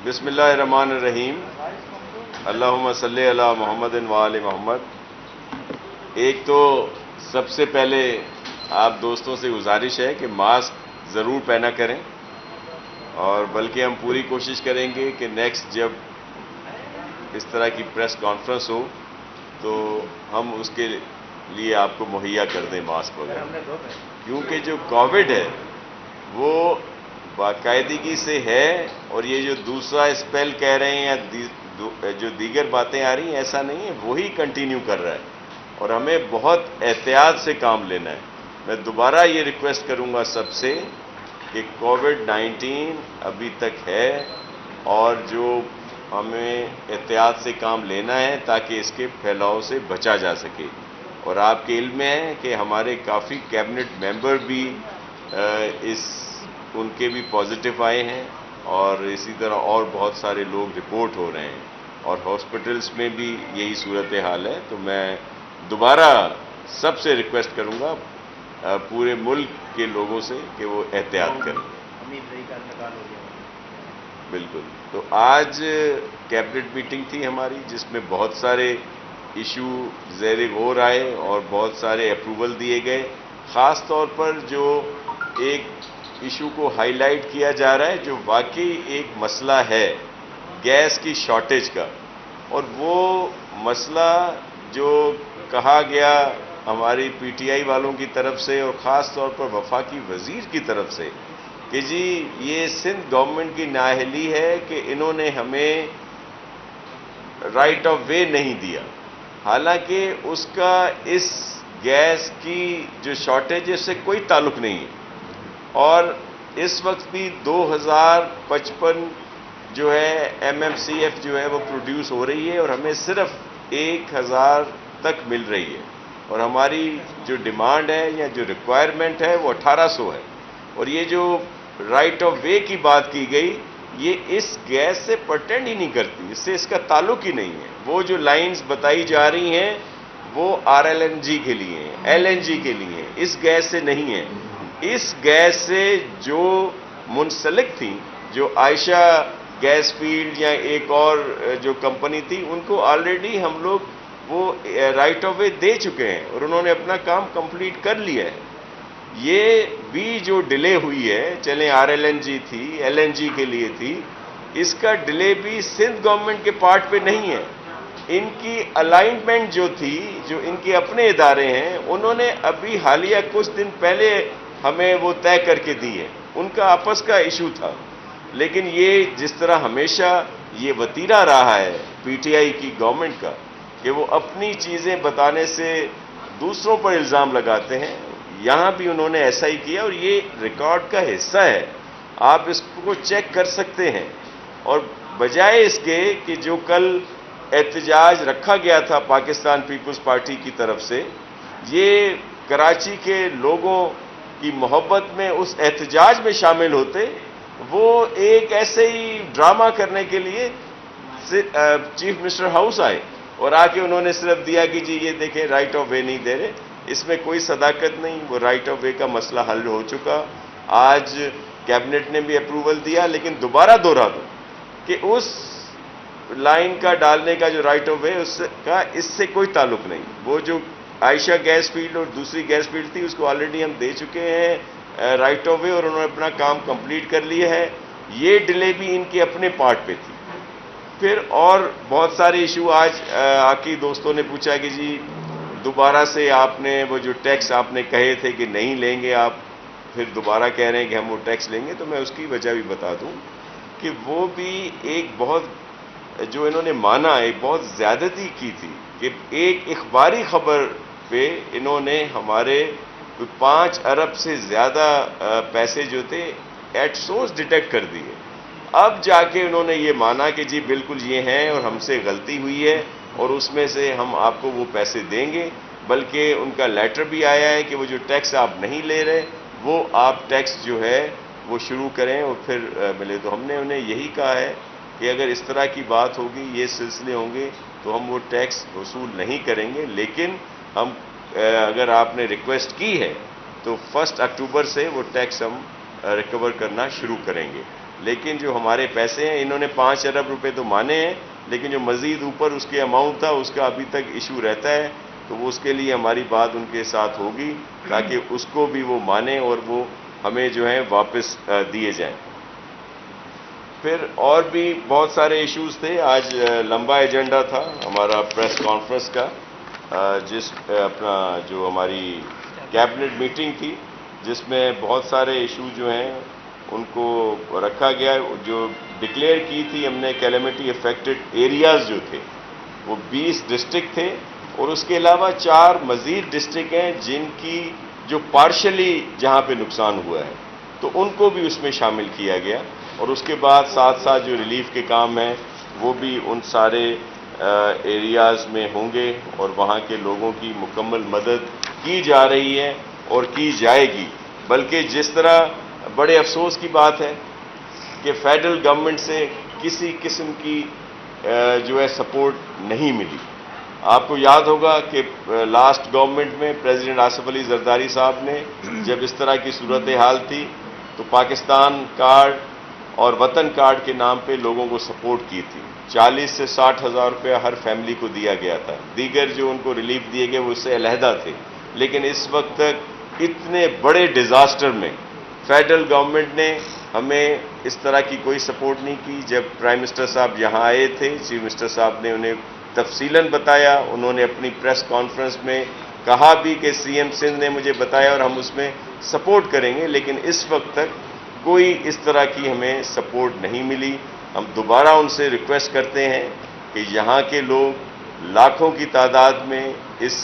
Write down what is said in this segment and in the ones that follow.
بسم اللہ الرحمن الرحیم، اللہم صلی علی محمد و آل محمد۔ ایک تو سب سے پہلے آپ دوستوں سے گزارش ہے کہ ماسک ضرور پہنا کریں، اور بلکہ ہم پوری کوشش کریں گے کہ نیکسٹ جب اس طرح کی پریس کانفرنس ہو تو ہم اس کے لیے آپ کو مہیا کر دیں ماسک وغیرہ، کیونکہ جو کووڈ ہے وہ باقاعدگی سے ہے، اور یہ جو دوسرا اسپیل کہہ رہے ہیں یا جو دیگر باتیں آ رہی ہیں، ایسا نہیں ہے، وہی کنٹینیو کر رہا ہے، اور ہمیں بہت احتیاط سے کام لینا ہے۔ میں دوبارہ یہ ریکویسٹ کروں گا سب سے کہ کووڈ-19 ابھی تک ہے، اور جو ہمیں احتیاط سے کام لینا ہے تاکہ اس کے پھیلاؤ سے بچا جا سکے۔ اور آپ کے علم میں ہے کہ ہمارے کافی کیبنٹ ممبر بھی ان کے بھی پازیٹیو آئے ہیں، اور اسی طرح اور بہت سارے لوگ رپورٹ ہو رہے ہیں، اور ہاسپٹلس میں بھی یہی صورتحال ہے۔ تو میں دوبارہ سب سے ریکویسٹ کروں گا پورے ملک کے لوگوں سے کہ وہ احتیاط کریں۔ بالکل۔ تو آج کیبنٹ میٹنگ تھی ہماری، جس میں بہت سارے ایشو زیر غور آئے اور بہت سارے اپروول دیے گئے۔ خاص طور پر جو ایک ایشو کو ہائی لائٹ کیا جا رہا ہے، جو واقعی ایک مسئلہ ہے گیس کی شارٹیج کا، اور وہ مسئلہ جو کہا گیا ہماری پی ٹی آئی والوں کی طرف سے، اور خاص طور پر وفاقی وزیر کی طرف سے، کہ جی یہ سندھ گورنمنٹ کی نااہلی ہے کہ انہوں نے ہمیں رائٹ آف وے نہیں دیا، حالانکہ اس کا اس گیس کی جو شارٹیج ہے اس سے کوئی تعلق نہیں ہے، اور اس وقت بھی 2055 جو ہے MMCF جو ہے وہ پروڈیوس ہو رہی ہے، اور ہمیں صرف 1000 تک مل رہی ہے، اور ہماری جو ڈیمانڈ ہے یا جو ریکوائرمنٹ ہے وہ 1800 ہے۔ اور یہ جو رائٹ آف وے کی بات کی گئی، یہ اس گیس سے پرٹینڈ ہی نہیں کرتی، اس سے اس کا تعلق ہی نہیں ہے۔ وہ جو لائنز بتائی جا رہی ہیں وہ RLNG کے لیے ہیں، LNG کے لیے ہیں، اس گیس سے نہیں ہے۔ اس گیس سے جو منسلک تھی، جو عائشہ گیس فیلڈ یا ایک اور جو کمپنی تھی، ان کو آلریڈی ہم لوگ وہ رائٹ آف وے دے چکے ہیں، اور انہوں نے اپنا کام کمپلیٹ کر لیا ہے۔ یہ بھی جو ڈیلے ہوئی ہے، چلیں RLNG تھی، LNG کے لیے تھی، اس کا ڈیلے بھی سندھ گورنمنٹ کے پارٹ پہ نہیں ہے۔ ان کی الائنمنٹ جو تھی، جو ان کے اپنے ادارے ہیں، انہوں نے ابھی حالیہ کچھ دن پہلے ہمیں وہ طے کر کے دی ہے، ان کا آپس کا ایشو تھا۔ لیکن یہ جس طرح ہمیشہ یہ وتیرہ رہا ہے پی ٹی آئی کی گورنمنٹ کا، کہ وہ اپنی چیزیں بتانے سے دوسروں پر الزام لگاتے ہیں، یہاں بھی انہوں نے ایسا ہی کیا، اور یہ ریکارڈ کا حصہ ہے، آپ اس کو چیک کر سکتے ہیں۔ اور بجائے اس کے کہ جو کل احتجاج رکھا گیا تھا پاکستان پیپلز پارٹی کی طرف سے، یہ کراچی کے لوگوں کی محبت میں اس احتجاج میں شامل ہوتے، وہ ایک ایسے ہی ڈرامہ کرنے کے لیے چیف منسٹر ہاؤس آئے، اور آ کے انہوں نے صرف دیا کہ جی یہ دیکھیں رائٹ آف وے نہیں دے رہے۔ اس میں کوئی صداقت نہیں، وہ رائٹ آف وے کا مسئلہ حل ہو چکا، آج کیبنٹ نے بھی اپروول دیا، لیکن دوبارہ دوہرا دوں کہ اس لائن کا ڈالنے کا جو رائٹ آف وے اس سے کوئی تعلق نہیں۔ وہ جو عائشہ گیس فیلڈ اور دوسری گیس فیلڈ تھی، اس کو آلریڈی ہم دے چکے ہیں رائٹ آف وے، اور انہوں نے اپنا کام کمپلیٹ کر لیا ہے۔ یہ ڈیلے بھی ان کے اپنے پارٹ پہ تھی۔ پھر اور بہت سارے ایشو آج آکی دوستوں نے پوچھا کہ جی دوبارہ سے آپ نے وہ جو ٹیکس آپ نے کہے تھے کہ نہیں لیں گے، آپ پھر دوبارہ کہہ رہے ہیں کہ ہم وہ ٹیکس لیں گے، تو میں اس کی وجہ بھی بتا دوں کہ وہ بھی ایک بہت جو انہوں نے مانا، ایک بہت زیادتی کی تھی، کہ ایک اخباری خبر پہ انہوں نے ہمارے 5 ارب سے زیادہ پیسے جو تھے ایٹ سورس ڈیٹیکٹ کر دیے۔ اب جا کے انہوں نے یہ مانا کہ جی بالکل یہ ہیں اور ہم سے غلطی ہوئی ہے، اور اس میں سے ہم آپ کو وہ پیسے دیں گے، بلکہ ان کا لیٹر بھی آیا ہے کہ وہ جو ٹیکس آپ نہیں لے رہے وہ آپ ٹیکس جو ہے وہ شروع کریں اور پھر ملے۔ تو ہم نے انہیں یہی کہا ہے کہ اگر اس طرح کی بات ہوگی، یہ سلسلے ہوں گے، تو ہم وہ ٹیکس وصول نہیں کریں گے، لیکن ہم اگر آپ نے ریکویسٹ کی ہے تو 1 اکتوبر سے وہ ٹیکس ہم ریکور کرنا شروع کریں گے۔ لیکن جو ہمارے پیسے ہیں انہوں نے 5 ارب روپے تو مانے ہیں، لیکن جو مزید اوپر اس کے اماؤنٹ تھا اس کا ابھی تک ایشو رہتا ہے، تو وہ اس کے لیے ہماری بات ان کے ساتھ ہوگی تاکہ اس کو بھی وہ مانیں اور وہ ہمیں جو ہے واپس دیے جائیں۔ پھر اور بھی بہت سارے ایشوز تھے۔ آج لمبا ایجنڈا تھا ہمارا پریس کانفرنس کا، جس اپنا جو ہماری کیبنٹ میٹنگ تھی، جس میں بہت سارے ایشو جو ہیں ان کو رکھا گیا۔ جو ڈکلیئر کی تھی ہم نے کیلیمٹی افیکٹڈ ایریاز جو تھے وہ 20 ڈسٹرکٹ تھے، اور اس کے علاوہ 4 مزید ڈسٹرکٹ ہیں جن کی جو پارشلی جہاں پہ نقصان ہوا ہے، تو ان کو بھی اس میں شامل کیا گیا۔ اور اس کے بعد ساتھ ساتھ جو ریلیف کے کام ہیں وہ بھی ان سارے ایریاز میں ہوں گے، اور وہاں کے لوگوں کی مکمل مدد کی جا رہی ہے اور کی جائے گی۔ بلکہ جس طرح بڑے افسوس کی بات ہے کہ فیڈرل گورنمنٹ سے کسی قسم کی جو ہے سپورٹ نہیں ملی۔ آپ کو یاد ہوگا کہ لاسٹ گورنمنٹ میں پریزیڈنٹ آصف علی زرداری صاحب نے جب اس طرح کی صورتحال تھی تو پاکستان کارڈ اور وطن کارڈ کے نام پہ لوگوں کو سپورٹ کی تھی۔ 40 سے 60 ہزار روپیہ ہر فیملی کو دیا گیا تھا۔ دیگر جو ان کو ریلیف دیے گئے وہ اس سے علیحدہ تھے۔ لیکن اس وقت تک اتنے بڑے ڈیزاسٹر میں فیڈرل گورنمنٹ نے ہمیں اس طرح کی کوئی سپورٹ نہیں کی۔ جب پرائم منسٹر صاحب یہاں آئے تھے، چیف منسٹر صاحب نے انہیں تفصیلاً بتایا، انہوں نے اپنی پریس کانفرنس میں کہا بھی کہ سی ایم سندھ نے مجھے بتایا اور ہم اس میں سپورٹ کریں گے، لیکن اس وقت تک کوئی اس طرح کی ہمیں سپورٹ نہیں ملی۔ ہم دوبارہ ان سے ریکویسٹ کرتے ہیں کہ یہاں کے لوگ لاکھوں کی تعداد میں اس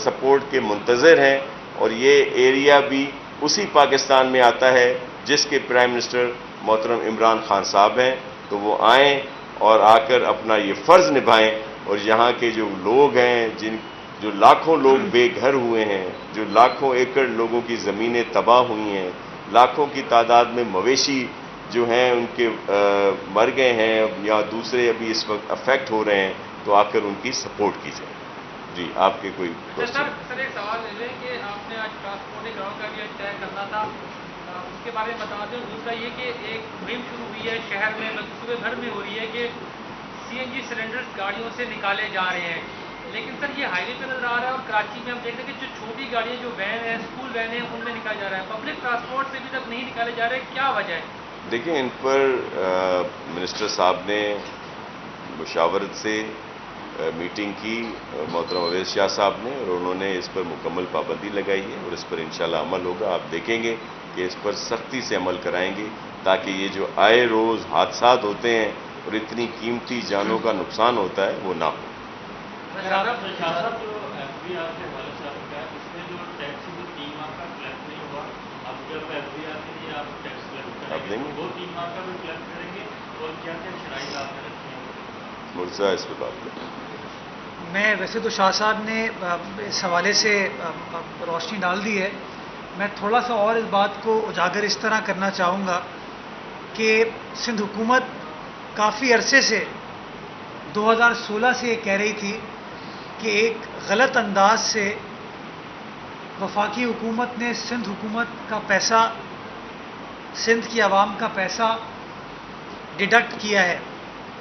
سپورٹ کے منتظر ہیں، اور یہ ایریا بھی اسی پاکستان میں آتا ہے جس کے پرائم منسٹر محترم عمران خان صاحب ہیں، تو وہ آئیں اور آ کر اپنا یہ فرض نبھائیں، اور یہاں کے جو لوگ ہیں جو لاکھوں لوگ بے گھر ہوئے ہیں، جو لاکھوں ایکڑ لوگوں کی زمینیں تباہ ہوئی ہیں، لاکھوں کی تعداد میں مویشی جو ہیں ان کے مر گئے ہیں یا دوسرے ابھی اس وقت افیکٹ ہو رہے ہیں، تو آ کر ان کی سپورٹ کی جائے۔ جی آپ کے کوئی کوشچن؟ سر ایک سوال ہے کہ آپ نے آج ٹرانسپورٹ گراؤنڈ کا بھی طے کرنا تھا، اس کے بارے میں بتا دیں۔ دوسرا یہ کہ ایک مہم شروع ہوئی ہے شہر میں، صوبے بھر میں ہو رہی ہے کہ سی این جی سلنڈرز گاڑیوں سے نکالے جا رہے ہیں، لیکن سر یہ ہائی وے پہ نظر آ رہا ہے، اور کراچی میں ہم دیکھ رہے ہیں کہ جو چھوٹی گاڑیاں جو وین ہیں، اسکول وین ہیں، ان میں نکالا جا رہا ہے، پبلک ٹرانسپورٹ سے بھی تک نہیں نکالے جا رہے، کیا وجہ ہے؟ دیکھیں، ان پر منسٹر صاحب نے مشاورت سے میٹنگ کی، محترم اویس شاہ صاحب نے، اور انہوں نے اس پر مکمل پابندی لگائی ہے، اور اس پر انشاءاللہ عمل ہوگا۔ آپ دیکھیں گے کہ اس پر سختی سے عمل کرائیں گے تاکہ یہ جو آئے روز حادثات ہوتے ہیں اور اتنی قیمتی جانوں کا نقصان ہوتا ہے وہ نہ ہو۔ مرزا اس پہ بات کریں۔ میں ویسے تو شاہ صاحب نے اس حوالے سے روشنی ڈال دی ہے، میں تھوڑا سا اور اس بات کو اجاگر اس طرح کرنا چاہوں گا کہ سندھ حکومت کافی عرصے سے 2016 سے یہ کہہ رہی تھی کہ ایک غلط انداز سے وفاقی حکومت نے سندھ حکومت کا پیسہ، سندھ کی عوام کا پیسہ ڈیڈکٹ کیا ہے،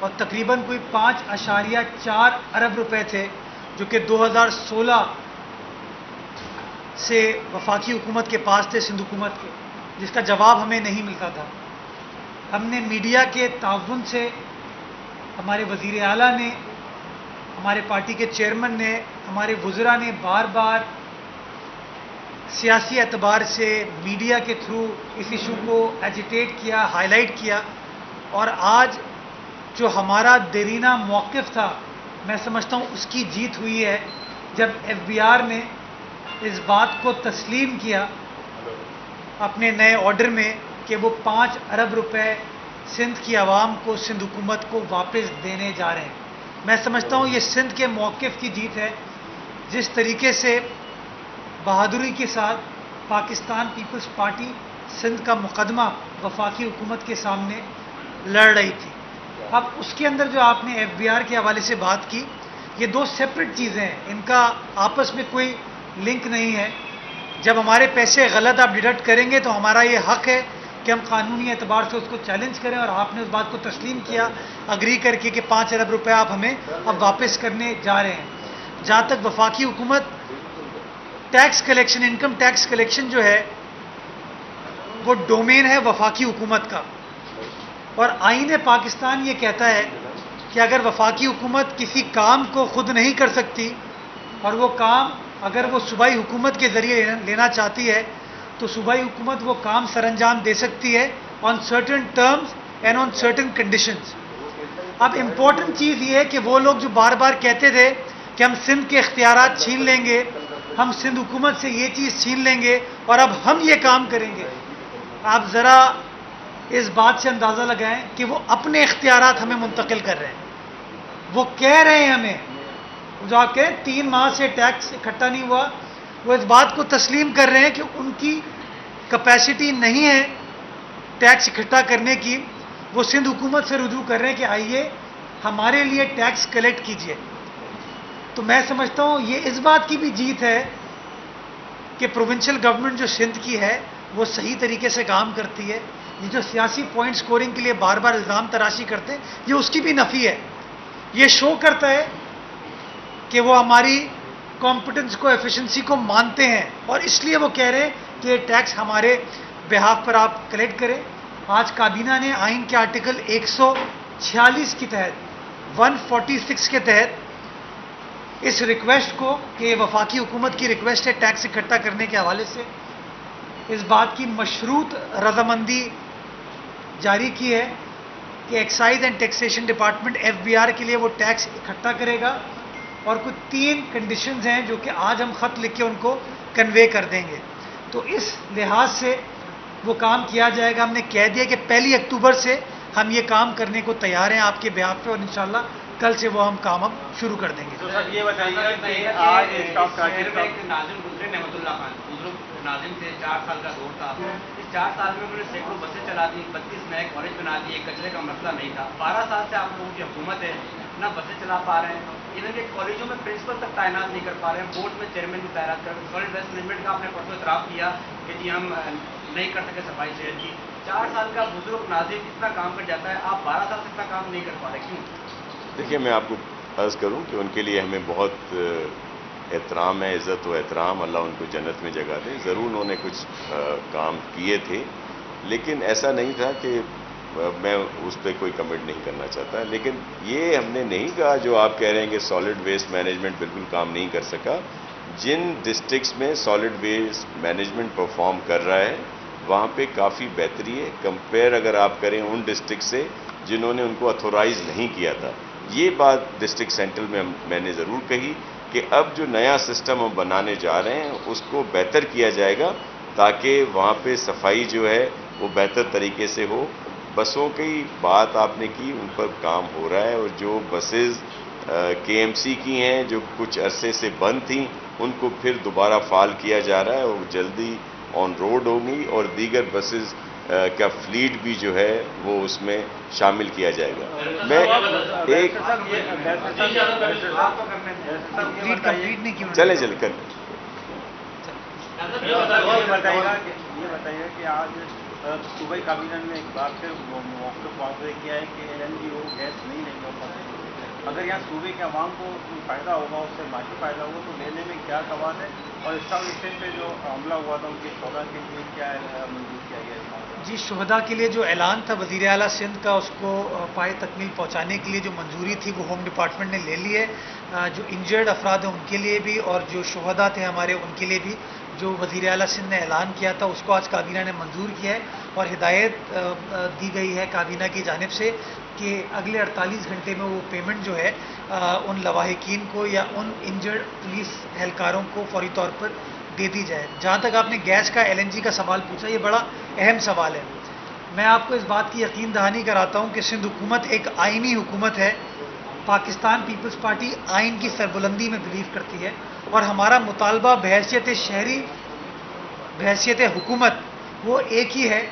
اور تقریباً کوئی 5.4 ارب روپے تھے جو کہ 2016 سے وفاقی حکومت کے پاس تھے، سندھ حکومت کے، جس کا جواب ہمیں نہیں ملتا تھا۔ ہم نے میڈیا کے تعاون سے، ہمارے وزیر اعلیٰ نے، ہمارے پارٹی کے چیئرمین نے، ہمارے وزراء نے بار بار سیاسی اعتبار سے میڈیا کے تھرو اس ایشو کو ایجیٹیٹ کیا، ہائی لائٹ کیا، اور آج جو ہمارا دیرینہ موقف تھا، میں سمجھتا ہوں اس کی جیت ہوئی ہے جب ایف بی آر نے اس بات کو تسلیم کیا اپنے نئے آرڈر میں کہ وہ 5 ارب روپے سندھ کی عوام کو، سندھ حکومت کو واپس دینے جا رہے ہیں۔ میں سمجھتا ہوں یہ سندھ کے موقف کی جیت ہے۔ جس طریقے سے بہادری کے ساتھ پاکستان پیپلز پارٹی سندھ کا مقدمہ وفاقی حکومت کے سامنے لڑ رہی تھی، اب اس کے اندر جو آپ نے ایف بی آر کے حوالے سے بات کی، یہ 2 سیپریٹ چیزیں ہیں، ان کا آپس میں کوئی لنک نہیں ہے۔ جب ہمارے پیسے غلط آپ ڈیڈکٹ کریں گے تو ہمارا یہ حق ہے کہ ہم قانونی اعتبار سے اس کو چیلنج کریں، اور آپ نے اس بات کو تسلیم کیا اگری کر کے کہ 5 ارب روپے آپ ہمیں اب واپس کرنے جا رہے ہیں۔ جہاں تک وفاقی حکومت tax collection, income tax collection جو ہے وہ ڈومین ہے وفاقی حکومت کا، اور آئین پاکستان یہ کہتا ہے کہ اگر وفاقی حکومت کسی کام کو خود نہیں کر سکتی اور وہ کام اگر وہ صوبائی حکومت کے ذریعے لینا چاہتی ہے تو صوبائی حکومت وہ کام سر انجام دے سکتی ہے on certain terms and on certain conditions. اب امپورٹنٹ چیز یہ ہے کہ وہ لوگ جو بار بار کہتے تھے کہ ہم سندھ کے اختیارات چھین لیں گے، ہم سندھ حکومت سے یہ چیز چھین لیں گے اور اب ہم یہ کام کریں گے، آپ ذرا اس بات سے اندازہ لگائیں کہ وہ اپنے اختیارات ہمیں منتقل کر رہے ہیں۔ وہ کہہ رہے ہیں ہمیں، جو آپ کہیں 3 ماہ سے ٹیکس اکٹھا نہیں ہوا، وہ اس بات کو تسلیم کر رہے ہیں کہ ان کی کیپیسٹی نہیں ہے ٹیکس اکٹھا کرنے کی۔ وہ سندھ حکومت سے رجوع کر رہے ہیں کہ آئیے ہمارے لیے ٹیکس کلیکٹ کیجئے۔ تو میں سمجھتا ہوں یہ اس بات کی بھی جیت ہے کہ پروونشل گورنمنٹ جو سندھ کی ہے وہ صحیح طریقے سے کام کرتی ہے۔ یہ جو سیاسی پوائنٹ سکورنگ کے لیے بار بار الزام تراشی کرتے ہیں، یہ اس کی بھی نفی ہے۔ یہ شو کرتا ہے کہ وہ ہماری کمپٹنس کو، ایفیشنسی کو مانتے ہیں، اور اس لیے وہ کہہ رہے ہیں کہ یہ ٹیکس ہمارے بہاف پر آپ کلیکٹ کریں۔ آج کابینہ نے آئین کے آرٹیکل 146 کے تحت 146 کے تحت اس ریکویسٹ کو، کہ یہ وفاقی حکومت کی ریکویسٹ ہے ٹیکس اکٹھا کرنے کے حوالے سے، اس بات کی مشروط رضامندی جاری کی ہے کہ excise and taxation department FBR کے لیے وہ ٹیکس اکٹھا کرے گا، اور کچھ 3 کنڈیشنز ہیں جو کہ آج ہم خط لکھ کے ان کو کنوے کر دیں گے۔ تو اس لحاظ سے وہ کام کیا جائے گا۔ ہم نے کہہ دیا کہ 1 اکتوبر سے ہم یہ کام کرنے کو تیار ہیں آپ کے بیہاف پہ، اور انشاءاللہ کل سے وہ ہم کام اب شروع کر دیں گے۔ تو سر یہ بتائیے کہ آج اسٹاف ٹارگیٹ کا ناظم گزرے نعمت اللہ خان بزرگ ناظم تھے، 4 سال کا دور تھا۔ اس 4 سال میں انہوں نے سینکڑوں بسیں چلا دی، 32 نئے کالج بنا دیے، کچرے کا مسئلہ نہیں تھا۔ 12 سال سے آپ لوگوں کی حکومت ہے، نہ بسیں چلا پا رہے ہیں، ایون کہ کالجوں میں پرنسپل تک تعینات نہیں کر پا رہے ہیں، بورڈ میں چیئرمین بھی تعینات کر رہے ہیں۔ سالڈ ویسٹ مینجمنٹ کا آپ نے پرسوں اعتراف کیا کہ جی ہم نہیں کر سکے صفائی شہر کی۔ 4 سال کا بزرگ ناظم اتنا کام کر جاتا ہے، آپ 12 سال سے اتنا کام نہیں کر پا رہے، کیوں؟ دیکھیے، میں آپ کو عرض کروں کہ ان کے لیے ہمیں بہت احترام ہے، عزت و احترام، اللہ ان کو جنت میں جگہ دے۔ ضرور انہوں نے کچھ کام کیے تھے، لیکن ایسا نہیں تھا کہ میں اس پہ کوئی کمنٹ نہیں کرنا چاہتا۔ لیکن یہ ہم نے نہیں کہا جو آپ کہہ رہے ہیں کہ سالڈ ویسٹ مینجمنٹ بالکل کام نہیں کر سکا۔ جن ڈسٹرکٹس میں سالڈ ویسٹ مینجمنٹ پرفارم کر رہا ہے وہاں پہ کافی بہتری ہے، کمپیئر اگر آپ کریں ان ڈسٹرکٹ سے جنہوں نے ان کو اتھورائز نہیں کیا تھا۔ یہ بات ڈسٹرکٹ سینٹرل میں میں نے ضرور کہی کہ اب جو نیا سسٹم ہم بنانے جا رہے ہیں اس کو بہتر کیا جائے گا تاکہ وہاں پہ صفائی جو ہے وہ بہتر طریقے سے ہو۔ بسوں کی بات آپ نے کی، ان پر کام ہو رہا ہے، اور جو بسز KMC کی ہیں جو کچھ عرصے سے بند تھیں ان کو پھر دوبارہ فعال کیا جا رہا ہے، اور جلدی آن روڈ ہوں گی، اور دیگر بسز کا فلیٹ بھی جو ہے وہ اس میں شامل کیا جائے گا۔ میں ایک کمپلیٹ نہیں کی چلے کر یہ بتائیے کہ آج صوبائی کابینہ نے ایک بار پھر موقف واضح کیا ہے کہ LNG گیس نہیں لیں گے، اگر یہاں صوبے کے عوام کو فائدہ ہوگا، اس سے معاشی فائدہ ہوگا تو لینے میں کیا سوال ہے، اور اسٹیٹ پہ جو حملہ ہوا تھا ان کے شہدا کے لیے کیا منظور کیا گیا؟ جی، شہداء کے لیے جو اعلان تھا وزیر اعلیٰ سندھ کا، اس کو پائے تکمیل پہنچانے کے لیے جو منظوری تھی وہ ہوم ڈپارٹمنٹ نے لے لی ہے۔ جو انجرڈ افراد ہیں ان کے لیے بھی، اور جو شہداء تھے ہمارے ان کے لیے بھی جو وزیر اعلیٰ سندھ نے اعلان کیا تھا اس کو آج کابینہ نے منظور کیا ہے، اور ہدایت دی گئی ہے کابینہ کی جانب سے کہ اگلے 48 گھنٹے میں وہ پیمنٹ جو ہے ان لواحقین کو یا ان انجرڈ پولیس اہلکاروں کو فوری طور پر دے دی جائے۔ جہاں تک آپ نے گیس کا LNG کا سوال پوچھا، یہ بڑا اہم سوال ہے۔ میں آپ کو اس بات کی یقین دہانی کراتا ہوں کہ سندھ حکومت ایک آئینی حکومت ہے، پاکستان پیپلز پارٹی آئین کی سربلندی میں بلیو کرتی ہے، اور ہمارا مطالبہ بحیثیت شہری، بحیثیت حکومت وہ ایک ہی ہے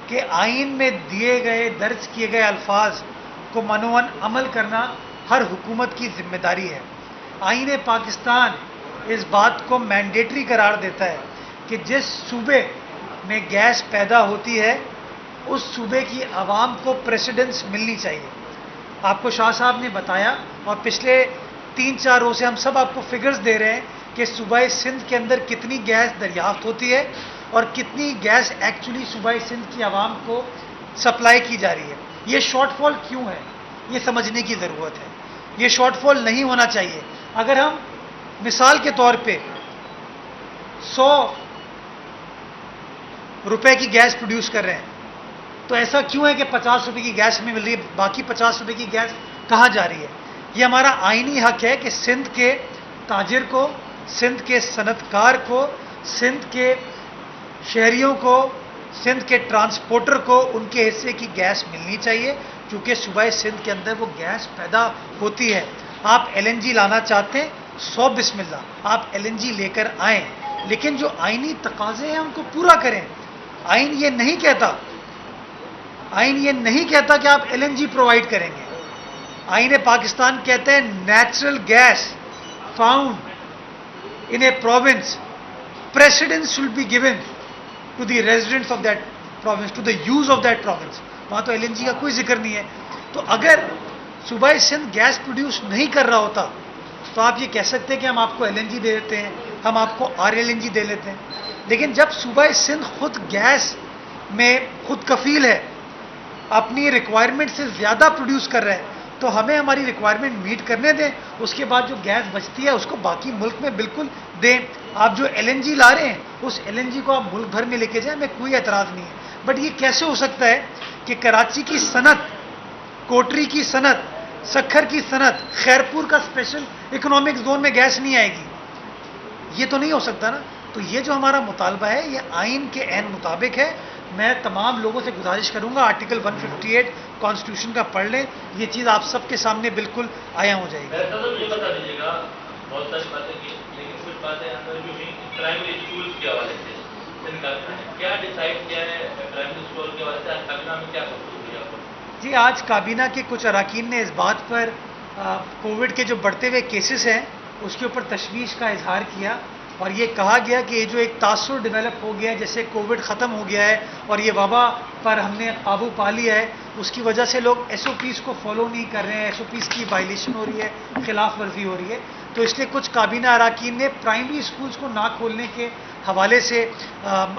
کہ آئین میں دیے گئے، درج کیے گئے الفاظ کو منوعاً عمل کرنا ہر حکومت کی ذمہ داری ہے۔ آئین پاکستان اس بات کو مینڈیٹری قرار دیتا ہے کہ جس صوبے میں گیس پیدا ہوتی ہے اس صوبے کی عوام کو پریسیڈنس ملنی چاہیے. آپ کو شاہ صاحب نے بتایا اور پچھلے 3-4 روز سے ہم سب آپ کو فگرز دے رہے ہیں کہ صوبہ سندھ کے اندر کتنی گیس دریافت ہوتی ہے اور کتنی گیس ایکچولی صوبہ سندھ کی عوام کو سپلائی کی جا رہی ہے. یہ شارٹ فال کیوں ہے یہ سمجھنے کی ضرورت ہے. یہ شارٹ فال نہیں ہونا چاہیے. اگر ہم مثال کے طور پہ 100 روپے کی گیس پروڈیوس کر رہے ہیں تو ایسا کیوں ہے کہ 50 روپے کی گیس ہمیں مل رہی ہے, باقی 50 روپے کی گیس کہاں جا رہی ہے؟ یہ ہمارا آئینی حق ہے کہ سندھ کے تاجر کو, سندھ کے صنعت کار کو, سندھ کے شہریوں کو, سندھ کے ٹرانسپورٹر کو ان کے حصے کی گیس ملنی چاہیے, کیونکہ صوبہ سندھ کے اندر وہ گیس پیدا ہوتی ہے. آپ ایل این جی لانا چاہتے ہیں 100 بسم اللہ, آپ ایل این جی لے کر آئیں, لیکن جو آئینی تقاضے ہیں ان کو پورا کریں. آئین یہ نہیں کہتا کہ آپ ایل این جی پرووائڈ کریں گے. آئین پاکستان کہتے ہیں natural gas found in a province precedence should be given to the residents of that province, to the use of that province. وہاں تو ایل این جی کا کوئی ذکر نہیں ہے. تو اگر صوبہ سندھ گیس پروڈیوس نہیں کر رہا ہوتا تو آپ یہ کہہ سکتے کہ ہم آپ کو ایل این جی دے دیتے ہیں, ہم آپ کو آر ایل این جی دے لیتے ہیں. لیکن جب صوبہ سندھ خود گیس میں خود کفیل ہے, اپنی ریکوائرمنٹ سے زیادہ پروڈیوس کر رہے ہیں, تو ہمیں ہماری ریکوائرمنٹ میٹ کرنے دیں. اس کے بعد جو گیس بچتی ہے اس کو باقی ملک میں بالکل دیں. آپ جو ایل این جی لا رہے ہیں اس ایل این جی کو آپ ملک بھر میں لے کے جائیں, ہمیں کوئی اعتراض نہیں ہے. بٹ یہ کیسے ہو سکتا ہے کہ کراچی کی صنعت, کوٹری کی صنعت, سکھر کی صنعت, خیرپور کا اسپیشل اکنامک زون میں گیس نہیں آئے گی؟ یہ تو نہیں ہو سکتا نا. تو یہ جو ہمارا مطالبہ ہے یہ آئین کے عین مطابق ہے. میں تمام لوگوں سے گزارش کروں گا آرٹیکل 158 کانسٹیٹیوشن کا پڑھ لیں, یہ چیز آپ سب کے سامنے بالکل آیا ہو جائے گی. یہ بتا دیجیے گا, بہت ساری باتیں کی لیکن کچھ باتیں اندر جو ہیں پرائمری اسکول کے حوالے سے کیا ڈیسائیڈ کیا ہے پرائمری اسکول کے حوالے سے کابینہ میں کیا ہوئی آپ کو؟ جی آج کابینہ کے کچھ اراکین نے اس بات پر کووڈ کے جو بڑھتے ہوئے کیسز ہیں اس کے اوپر تشویش کا اظہار کیا اور یہ کہا گیا کہ یہ جو ایک تاثر ڈیولپ ہو گیا ہے جیسے کووڈ ختم ہو گیا ہے اور یہ وبا پر ہم نے قابو پا لیا ہے, اس کی وجہ سے لوگ ایس او پیز کو فالو نہیں کر رہے ہیں, ایس او پیز کی وائلیشن ہو رہی ہے, خلاف ورزی ہو رہی ہے. تو اس لیے کچھ کابینہ اراکین نے پرائمری اسکولز کو نہ کھولنے کے حوالے سے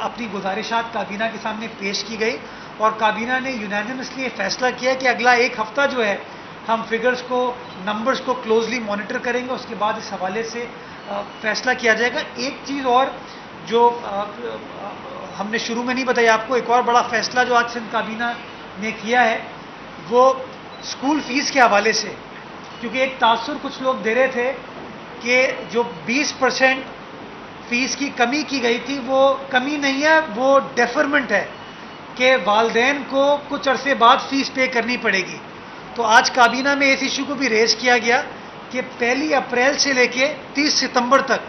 اپنی گزارشات کابینہ کے سامنے پیش کی گئی اور کابینہ نے یونینیمسلی یہ فیصلہ کیا کہ اگلا ایک ہفتہ جو ہے ہم فگرز کو, نمبرز کو کلوزلی مانیٹر کریں گے, اس کے بعد اس حوالے سے فیصلہ کیا جائے گا. ایک چیز اور جو ہم نے شروع میں نہیں بتایا آپ کو, ایک اور بڑا فیصلہ جو آج سندھ کابینہ نے کیا ہے وہ اسکول فیس کے حوالے سے, کیونکہ ایک تاثر کچھ لوگ دے رہے تھے کہ جو 20% فیس کی کمی کی گئی تھی وہ کمی نہیں ہے, وہ ڈیفرمنٹ ہے کہ والدین کو کچھ عرصے بعد فیس پے کرنی پڑے گی. تو آج کابینہ میں اس ایشو کو بھی ریز کیا گیا کہ 1 اپریل سے لے کے 30 ستمبر تک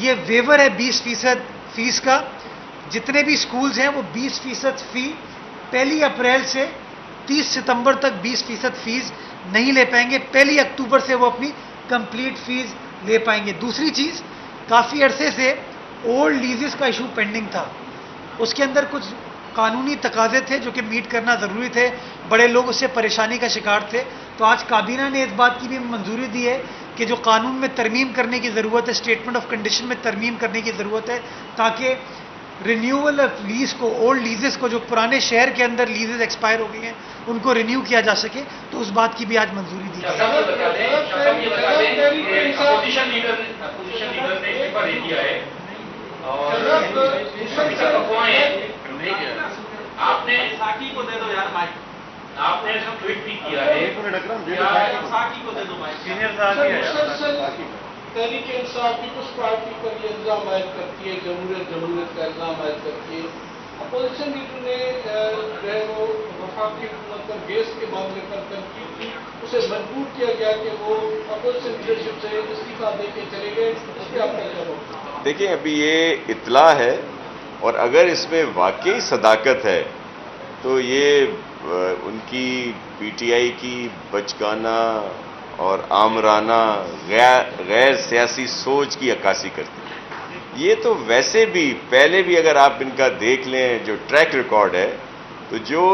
یہ ویور ہے 20% فیس کا. جتنے بھی سکولز ہیں وہ 20% فی 1 اپریل سے 30 ستمبر تک 20% فیس نہیں لے پائیں گے, 1 اکتوبر سے وہ اپنی کمپلیٹ فیس لے پائیں گے. دوسری چیز, کافی عرصے سے اولڈ لیزز کا ایشو پینڈنگ تھا, اس کے اندر کچھ قانونی تقاضے تھے جو کہ میٹ کرنا ضروری تھے, بڑے لوگ اس سے پریشانی کا شکار تھے. تو آج کابینہ نے اس بات کی بھی منظوری دی ہے کہ جو قانون میں ترمیم کرنے کی ضرورت ہے, اسٹیٹمنٹ آف کنڈیشن میں ترمیم کرنے کی ضرورت ہے تاکہ رینیول آف لیز کو, اولڈ لیزز کو, جو پرانے شہر کے اندر لیزز ایکسپائر ہو گئی ہیں ان کو رینیو کیا جا سکے. تو اس بات کی بھی آج منظوری دی گئی ہے. آپ نے ساکی کو دے دو یار مائک, آپ نے ٹویٹ بھی کیا ہے, ساکی کو دے دو مائک. تحریک انصاف کی کچھ پارٹی پر یہ الزام عائد کرتی ہے, جمہوریت کا الزام عائد کرتی ہے. اپوزیشن لیڈر نے جو ہے وہ وفاقی حکومت پر گیس کے معاملے پر تنقید کی, اسے مجبور کیا گیا کہ وہ اپوزیشن لیڈرشپ سے استعفیٰ دے کے چلے گئے. اس پہ آپ کا کیا ہوگا؟ دیکھیں ابھی یہ اطلاع ہے اور اگر اس میں واقعی صداقت ہے تو یہ ان کی پی ٹی آئی کی بچگانہ اور آمرانہ غیر سیاسی سوچ کی عکاسی کرتی ہے. یہ تو ویسے بھی پہلے بھی اگر آپ ان کا دیکھ لیں جو ٹریک ریکارڈ ہے تو جو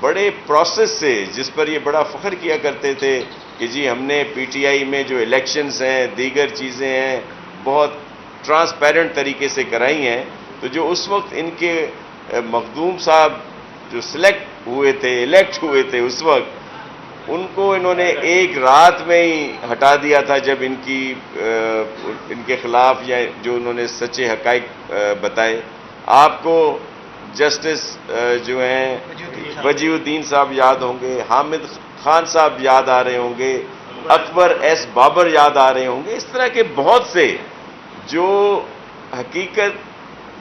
بڑے پروسیس سے جس پر یہ بڑا فخر کیا کرتے تھے کہ جی ہم نے پی ٹی آئی میں جو الیکشنز ہیں دیگر چیزیں ہیں بہت ٹرانسپیرنٹ طریقے سے کرائی ہیں، تو جو اس وقت ان کے مخدوم صاحب جو الیکٹ ہوئے تھے اس وقت، ان کو انہوں نے ایک رات میں ہی ہٹا دیا تھا جب ان کے خلاف یا جو انہوں نے سچے حقائق بتائے. آپ کو جسٹس جو ہیں وجیہ الدین صاحب یاد ہوں گے، حامد خان صاحب یاد آ رہے ہوں گے، اکبر ایس بابر یاد آ رہے ہوں گے. اس طرح کے بہت سے جو حقیقت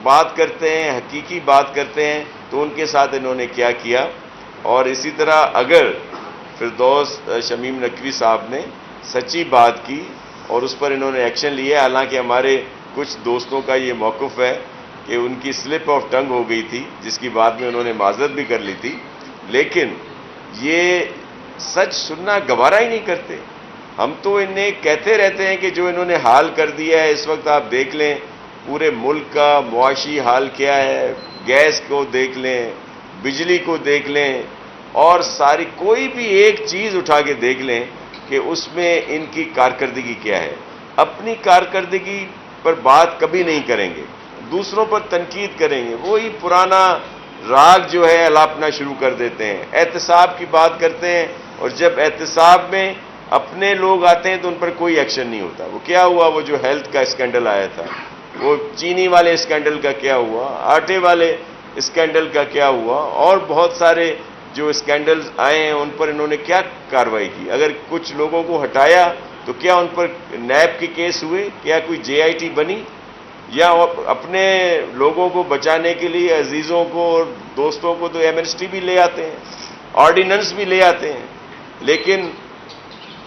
بات کرتے ہیں، حقیقی بات کرتے ہیں، تو ان کے ساتھ انہوں نے کیا کیا. اور اسی طرح اگر فردوس شمیم نقوی صاحب نے سچی بات کی اور اس پر انہوں نے ایکشن لیا، حالانکہ ہمارے کچھ دوستوں کا یہ موقف ہے کہ ان کی سلپ آف ٹنگ ہو گئی تھی جس کی بعد میں انہوں نے معذرت بھی کر لی تھی، لیکن یہ سچ سننا گوارا ہی نہیں کرتے. ہم تو انہیں کہتے رہتے ہیں کہ جو انہوں نے حال کر دیا ہے، اس وقت آپ دیکھ لیں پورے ملک کا معاشی حال کیا ہے، گیس کو دیکھ لیں، بجلی کو دیکھ لیں، اور ساری کوئی بھی ایک چیز اٹھا کے دیکھ لیں کہ اس میں ان کی کارکردگی کیا ہے. اپنی کارکردگی پر بات کبھی نہیں کریں گے، دوسروں پر تنقید کریں گے، وہی پرانا راگ جو ہے الاپنا شروع کر دیتے ہیں. احتساب کی بات کرتے ہیں، اور جب احتساب میں اپنے لوگ آتے ہیں تو ان پر کوئی ایکشن نہیں ہوتا. وہ کیا ہوا، وہ جو ہیلتھ کا اسکینڈل آیا تھا، وہ چینی والے اسکینڈل کا کیا ہوا، آٹے والے اسکینڈل کا کیا ہوا، اور بہت سارے جو اسکینڈلز آئے ہیں ان پر انہوں نے کیا کارروائی کی. اگر کچھ لوگوں کو ہٹایا تو کیا ان پر نیب کے کیس ہوئے، کیا کوئی جے آئی ٹی بنی، یا اپنے لوگوں کو بچانے کے لیے عزیزوں کو اور دوستوں کو تو ایمنسٹی بھی لے آتے ہیں، آرڈیننس بھی لے آتے ہیں، لیکن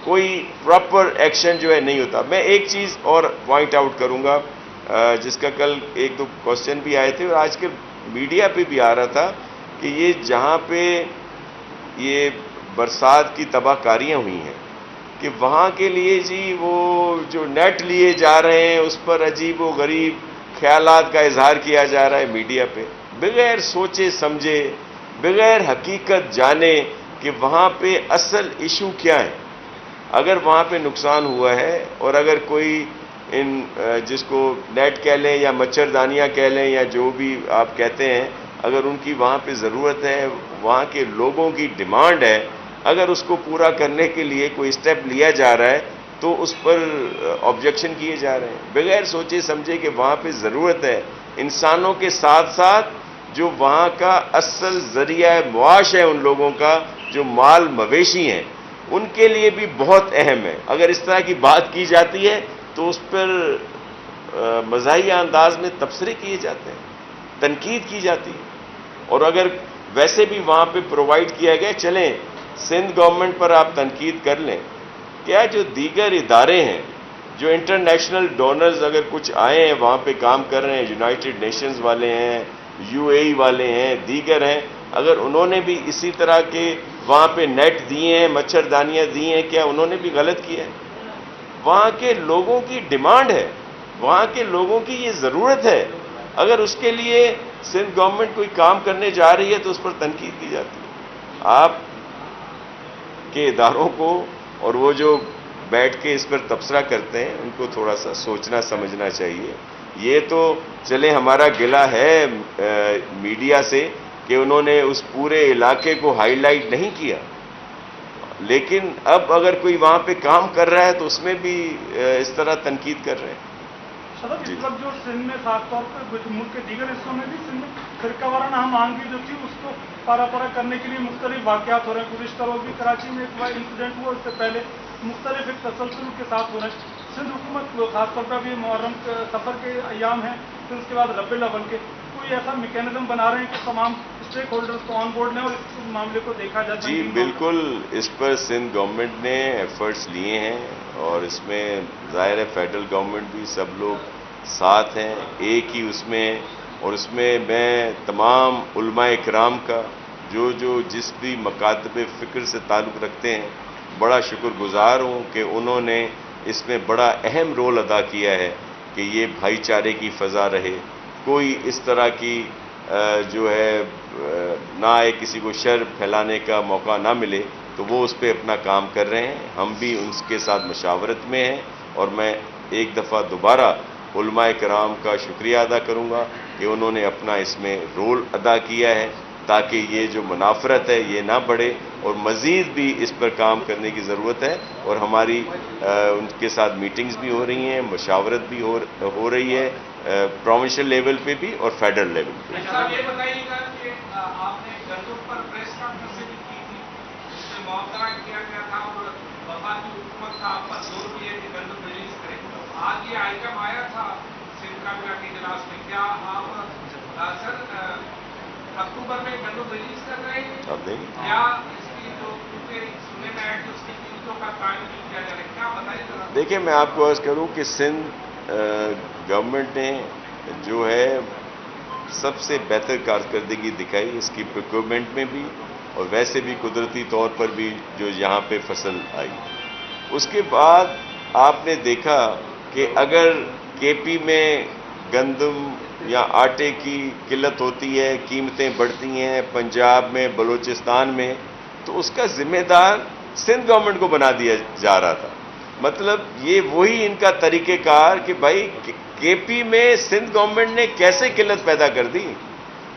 کوئی پراپر ایکشن جو ہے نہیں ہوتا. میں ایک چیز اور پوائنٹ آؤٹ کروں گا جس کا کل ایک دو کوشچن بھی آئے تھے اور آج کے میڈیا پہ بھی آ رہا تھا کہ یہ جہاں پہ یہ برسات کی تباہ کاریاں ہوئی ہیں کہ وہاں کے لیے جی وہ جو نیٹ لیے جا رہے ہیں اس پر عجیب و غریب خیالات کا اظہار کیا جا رہا ہے میڈیا پہ، بغیر سوچے سمجھے، بغیر حقیقت جانے کہ وہاں پہ اصل ایشو کیا ہے. اگر وہاں پہ نقصان ہوا ہے اور اگر کوئی جس کو نیٹ کہہ لیں یا مچھردانیاں کہہ لیں یا جو بھی آپ کہتے ہیں، اگر ان کی وہاں پہ ضرورت ہے، وہاں کے لوگوں کی ڈیمانڈ ہے، اگر اس کو پورا کرنے کے لیے کوئی اسٹیپ لیا جا رہا ہے تو اس پر آبجیکشن کیے جا رہے ہیں بغیر سوچے سمجھے کہ وہاں پہ ضرورت ہے. انسانوں کے ساتھ ساتھ جو وہاں کا اصل ذریعہ معاش ہے، ان لوگوں کا جو مال مویشی ہیں، ان کے لیے بھی بہت اہم ہے. اگر اس طرح کی بات کی جاتی ہے تو اس پر مزاحیہ انداز میں تبصرے کیے جاتے ہیں، تنقید کی جاتی ہے. اور اگر ویسے بھی وہاں پہ پرووائڈ کیا گیا، چلیں سندھ گورنمنٹ پر آپ تنقید کر لیں، کیا جو دیگر ادارے ہیں، جو انٹرنیشنل ڈونرز اگر کچھ آئے ہیں وہاں پہ کام کر رہے ہیں، یونائٹڈ نیشنز والے ہیں، یو اے ای والے ہیں، دیگر ہیں، اگر انہوں نے بھی اسی طرح کے وہاں پہ نیٹ دیے ہیں، مچھردانیاں دی ہیں، کیا انہوں نے بھی غلط کیا ہے؟ وہاں کے لوگوں کی ڈیمانڈ ہے، وہاں کے لوگوں کی یہ ضرورت ہے. اگر اس کے لیے سندھ گورنمنٹ کوئی کام کرنے جا رہی ہے تو اس پر تنقید کی جاتی ہے. آپ کے اداروں کو اور وہ جو بیٹھ کے اس پر تبصرہ کرتے ہیں ان کو تھوڑا سا سوچنا سمجھنا چاہیے. یہ تو چلے ہمارا گلہ ہے میڈیا سے کہ انہوں نے اس پورے علاقے کو ہائی لائٹ نہیں کیا، لیکن اب اگر کوئی وہاں پہ کام کر رہا ہے تو اس میں بھی اس طرح تنقید کر رہے ہیں. صدر اس وقت جو سندھ میں خاص طور پہ ملک کے دیگر حصوں میں بھی سندھ میں فرقہ وارانہ ہم آہنگی جو تھی اس کو پارا پارا کرنے کے لیے مختلف واقعات ہو رہے ہیں. گزشتہ روز بھی کراچی میں ایک انسیڈنٹ ہوا، اس سے پہلے مختلف ایک تسلسل کے ساتھ ہو رہے ہیں. سندھ حکومت خاص طور پر ابھی محرم سفر کے ایام ہیں، پھر اس کے بعد ربیع الاول کے، کوئی ایسا میکینزم بنا رہے ہیں کہ تمام اسٹیک ہولڈرز کو آن بورڈ لیں اور اس معاملے کو دیکھا جائے؟ جی بالکل، اس پر سندھ گورنمنٹ نے ایفرٹس لیے ہیں اور اس میں ظاہر ہے فیڈرل گورنمنٹ بھی سب لوگ ساتھ ہیں ایک ہی اس میں. اور اس میں میں تمام علماء اکرام کا جو جس بھی مکاتب فکر سے تعلق رکھتے ہیں بڑا شکر گزار ہوں کہ انہوں نے اس میں بڑا اہم رول ادا کیا ہے کہ یہ بھائی چارے کی فضا رہے، کوئی اس طرح کی جو ہے نہ آئے، کسی کو شر پھیلانے کا موقع نہ ملے، تو وہ اس پہ اپنا کام کر رہے ہیں. ہم بھی ان کے ساتھ مشاورت میں ہیں، اور میں ایک دفعہ دوبارہ علماء کرام کا شکریہ ادا کروں گا کہ انہوں نے اپنا اس میں رول ادا کیا ہے، تاکہ یہ جو منافرت ہے یہ نہ بڑھے، اور مزید بھی اس پر کام کرنے کی ضرورت ہے. اور ہماری ان کے ساتھ میٹنگز بھی ہو رہی ہیں، مشاورت بھی ہو رہی ہے، پروونشل لیول پہ بھی اور فیڈرل لیول پہ. صاحب یہ بتائیے گا کہ آپ نے گندم پر پریس کانفرنس بھی کی تھی، اس میں موازنہ کیا گیا تھا، اور وفاقی حکومت کا آپ پر زور بھی ہے کہ گندم ریلیز کرے. آج یہ آئٹم آیا تھا سندھ کابینہ کے اجلاس میں، کیا آپ سر اکتوبر میں گندم ریلیز کر رہے ہیں، آپ دیں گے؟ یا اس کی جو سننے میں آیا کہ اس کی قیمتوں کا تعین نہیں کیا جا رہا ہے، کیا بتائیے ذرا. دیکھیں، میں آپ کو عرض کروں کہ سندھ گورنمنٹ نے جو ہے سب سے بہتر کارکردگی دکھائی اس کی پروکیورمنٹ میں بھی، اور ویسے بھی قدرتی طور پر بھی جو یہاں پہ فصل آئی. اس کے بعد آپ نے دیکھا کہ اگر کے پی میں گندم یا آٹے کی قلت ہوتی ہے، قیمتیں بڑھتی ہیں پنجاب میں، بلوچستان میں، تو اس کا ذمہ دار سندھ گورنمنٹ کو بنا دیا جا رہا تھا. مطلب یہ وہی ان کا طریقہ کار کہ بھائی کے پی میں سندھ گورنمنٹ نے کیسے قلت پیدا کر دی.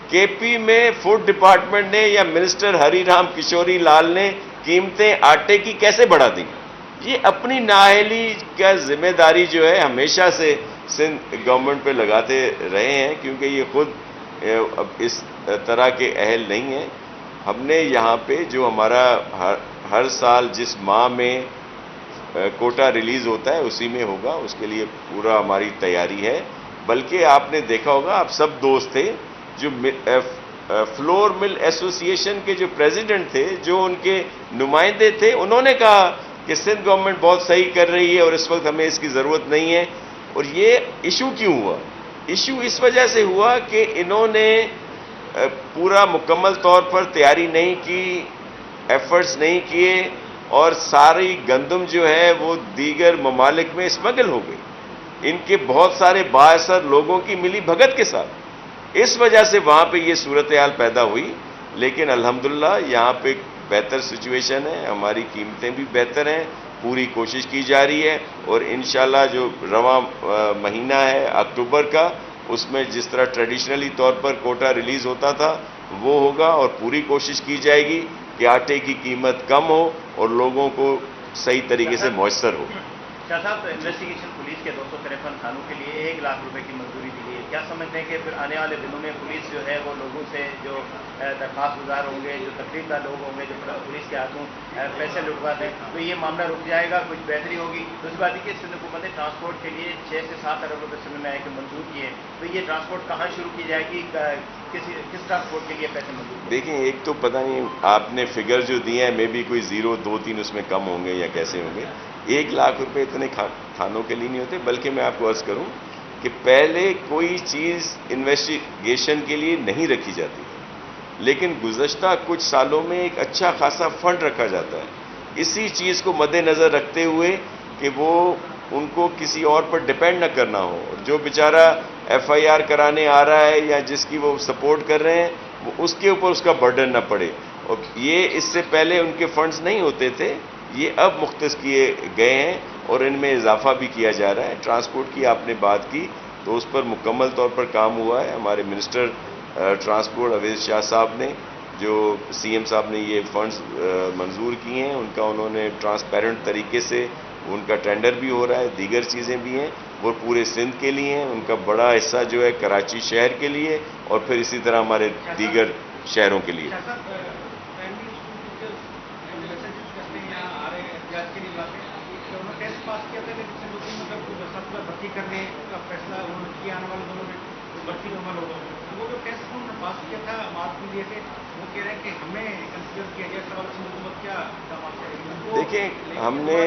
کے پی میں فوڈ ڈپارٹمنٹ نے یا منسٹر ہری رام کشوری لال نے قیمتیں آٹے کی کیسے بڑھا دیں. یہ اپنی نااہلی کا ذمہ داری جو ہے ہمیشہ سے سندھ گورنمنٹ پہ لگاتے رہے ہیں، کیونکہ یہ خود اب اس طرح کے اہل نہیں ہیں. ہم نے یہاں پہ جو ہمارا ہر سال جس ماہ میں کوٹا ریلیز ہوتا ہے اسی میں ہوگا، اس کے لیے پورا ہماری تیاری ہے. بلکہ آپ نے دیکھا ہوگا، آپ سب دوست تھے، جو فلور مل ایسوسی ایشن کے جو پریزیڈنٹ تھے، جو ان کے نمائندے تھے، انہوں نے کہا کہ سندھ گورنمنٹ بہت صحیح کر رہی ہے اور اس وقت ہمیں اس کی ضرورت نہیں ہے. اور یہ ایشو کیوں ہوا؟ ایشو اس وجہ سے ہوا کہ انہوں نے پورا مکمل طور پر تیاری نہیں کی، ایفرٹس نہیں کیے، اور ساری گندم جو ہے وہ دیگر ممالک میں اسمگل ہو گئی ان کے بہت سارے بااثر لوگوں کی ملی بھگت کے ساتھ. اس وجہ سے وہاں پہ یہ صورتحال پیدا ہوئی. لیکن الحمدللہ یہاں پہ بہتر سچویشن ہے، ہماری قیمتیں بھی بہتر ہیں، پوری کوشش کی جا رہی ہے، اور انشاءاللہ جو رواں مہینہ ہے اکتوبر کا، اس میں جس طرح ٹریڈیشنلی طور پر کوٹا ریلیز ہوتا تھا وہ ہوگا، اور پوری کوشش کی جائے گی کہ آٹے کی قیمت کم ہو اور لوگوں کو صحیح طریقے سے میسر ہو. شاہ صاحب، انویسٹیگیشن پولیس کے 253 تھانوں کے لیے 1 لاکھ روپے کی منظوری دی گئی ہے. کیا سمجھتے ہیں کہ پھر آنے والے دنوں میں پولیس جو ہے وہ لوگوں سے جو درخواست گزار ہوں گے، جو تکلیف دار لوگ ہوں گے، جو پولیس کے ہاتھوں پیسے لٹواتے ہیں، تو یہ معاملہ رک جائے گا، کچھ بہتری ہوگی؟ دوسری بات یہ کہ سندھ حکومت نے ٹرانسپورٹ کے لیے 6 سے 7 ارب روپے سندھ میں آئے کہ منظور کیے، تو یہ ٹرانسپورٹ کہاں شروع کی جائے گی؟ کس ٹرانسپورٹ کے لیے پیسے منظور ہیں؟ دیکھیں، ایک تو پتہ نہیں آپ نے فگر جو دیے ہیں میں بھی کوئی 0, 2, 3 اس میں کم ہوں گے یا کیسے ہوں گے. 1 لاکھ روپے اتنے تھانوں کے لیے نہیں ہوتے. بلکہ میں آپ کو عرض کروں کہ پہلے کوئی چیز انویسٹیگیشن کے لیے نہیں رکھی جاتی، لیکن گزشتہ کچھ سالوں میں ایک اچھا خاصا فنڈ رکھا جاتا ہے اسی چیز کو مد نظر رکھتے ہوئے کہ وہ ان کو کسی اور پر ڈپینڈ نہ کرنا ہو. جو بیچارہ FIR کرانے آ رہا ہے یا جس کی وہ سپورٹ کر رہے ہیں، وہ اس کے اوپر اس کا برڈن نہ پڑے. اور یہ اس سے پہلے ان کے فنڈز نہیں ہوتے تھے، یہ اب مختص کیے گئے ہیں اور ان میں اضافہ بھی کیا جا رہا ہے. ٹرانسپورٹ کی آپ نے بات کی تو اس پر مکمل طور پر کام ہوا ہے. ہمارے منسٹر ٹرانسپورٹ اویس شاہ صاحب نے، جو CM صاحب نے یہ فنڈز منظور کیے ہیں، ان کا انہوں نے ٹرانسپیرنٹ طریقے سے ان کا ٹینڈر بھی ہو رہا ہے، دیگر چیزیں بھی ہیں، وہ پورے سندھ کے لیے ہیں. ان کا بڑا حصہ جو ہے کراچی شہر کے لیے، اور پھر اسی طرح ہمارے دیگر شہروں کے لیے. بھرتی کرنے کا فیصلہ انہوں نے کیا، آنے والے دنوں میں بھرتی کا عمل ہوگا. وہ جو ٹیسٹ انہوں نے پاس کیا تھا آپ کے لیے تھے، وہ کہہ رہے ہیں کہ ہمیں کنسیڈر کیا گیا. سوال حکومت کیا اقدامات کرے گی؟ دیکھیں، ہم نے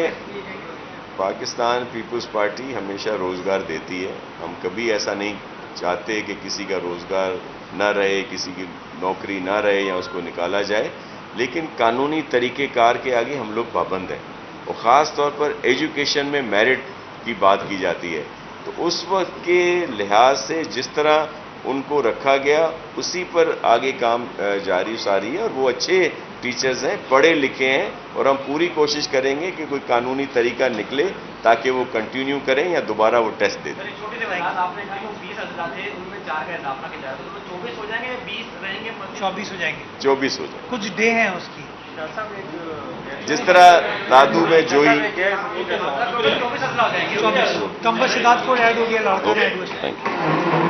پاکستان پیپلز پارٹی ہمیشہ روزگار دیتی ہے. ہم کبھی ایسا نہیں چاہتے کہ کسی کا روزگار نہ رہے، کسی کی نوکری نہ رہے یا اس کو نکالا جائے. لیکن قانونی طریقہ کار کے آگے ہم لوگ پابند ہیں، اور خاص طور پر ایجوکیشن میں میرٹ کی بات کی جاتی ہے. تو اس وقت کے لحاظ سے جس طرح ان کو رکھا گیا, اسی پر آگے کام جاری ساری ہے, اور وہ اچھے ٹیچرز ہیں, پڑھے لکھے ہیں, اور ہم پوری کوشش کریں گے کہ کوئی قانونی طریقہ نکلے تاکہ وہ کنٹینیو کریں یا دوبارہ وہ ٹیسٹ دے دیں. چھوٹے سے آپ نے کہا 20 حضرات تھے, ان میں 4 کا اضافہ کیا جائے تو 24 ہو جائیں گے, 20 رہیں گے, 24 ہو جائیں گے, 24 ہو جائے. کچھ ڈے ہیں اس کی. جس طرح دادو میں جوئی 24 حضرات ہو جائیں گے. 24 کم بشدات کو ایڈ ہو گیا, لاڑکوں میں ایڈ ہو گیا. Thank you.